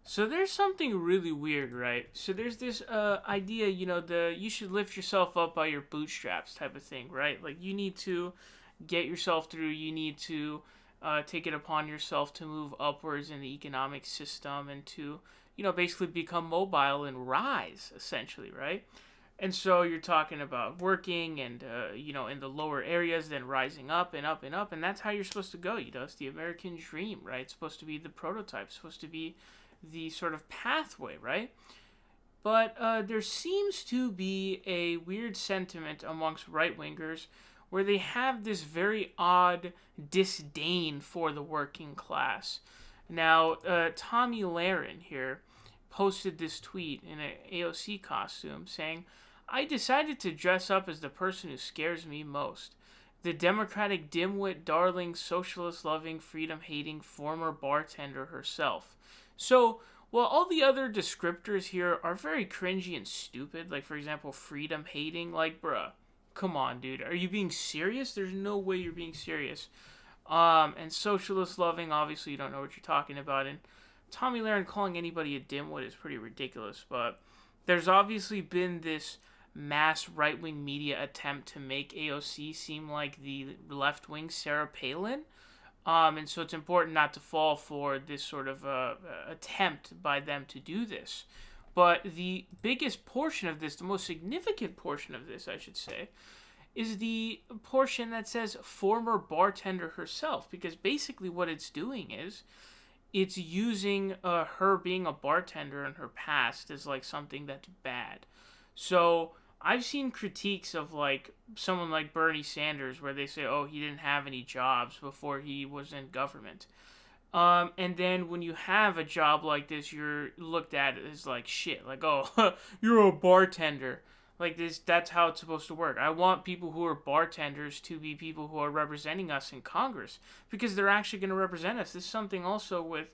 So there's something really weird, right? So there's this idea, the you should lift yourself up by your bootstraps type of thing, right? Like you need to get yourself through. You need to take it upon yourself to move upwards in the economic system and to, basically become mobile and rise, essentially, right? And so you're talking about working and, in the lower areas, then rising up and up and up. And that's how you're supposed to go. It's the American dream, right? It's supposed to be the prototype, it's supposed to be the sort of pathway, right? But there seems to be a weird sentiment amongst right wingers where they have this very odd disdain for the working class. Now, Tomi Lahren here posted this tweet in an AOC costume saying, I decided to dress up as the person who scares me most. The Democratic dimwit, darling, socialist loving, freedom hating former bartender herself. So, while all the other descriptors here are very cringy and stupid, like for example, freedom hating, like bruh, come on, dude, are you being serious? There's no way you're being serious. And socialist loving, obviously you don't know what you're talking about, and Tomi Lahren calling anybody a dimwit is pretty ridiculous, but there's obviously been this mass right-wing media attempt to make AOC seem like the left-wing Sarah Palin. And so it's important not to fall for this sort of attempt by them to do this. But the biggest portion of this, the most significant portion of this, I should say, is the portion that says former bartender herself. Because basically what it's doing is it's using her being a bartender in her past as like something that's bad. So I've seen critiques of like someone like Bernie Sanders where they say, oh, he didn't have any jobs before he was in government. And then when you have a job like this, you're looked at as like shit. Like, oh, you're a bartender. Like this, that's how it's supposed to work. I want people who are bartenders to be people who are representing us in Congress because they're actually going to represent us. This is something also with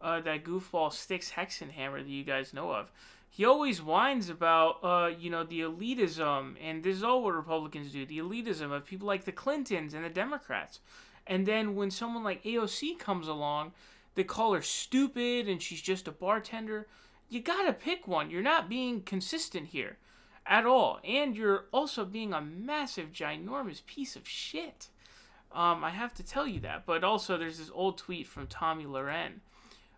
that goofball Styx Hexenhammer that you guys know of. He always whines about, the elitism, and this is all what Republicans do, the elitism of people like the Clintons and the Democrats. And then when someone like AOC comes along, they call her stupid and she's just a bartender. You gotta pick one. You're not being consistent here at all. And you're also being a massive, ginormous piece of shit. I have to tell you that. But also there's this old tweet from Tomi Lahren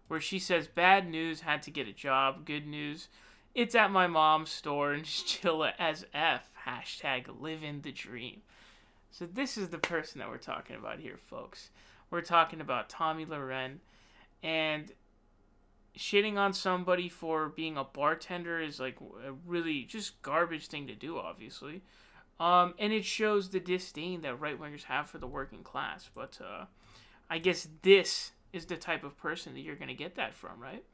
where she says, bad news, had to get a job. Good news, it's at my mom's store and just chill as F. Hashtag living the dream. So this is the person that we're talking about here, folks. We're talking about Tomi Lahren, and shitting on somebody for being a bartender is like a really just garbage thing to do, obviously. And it shows the disdain that right-wingers have for the working class. But I guess this is the type of person that you're going to get that from, right?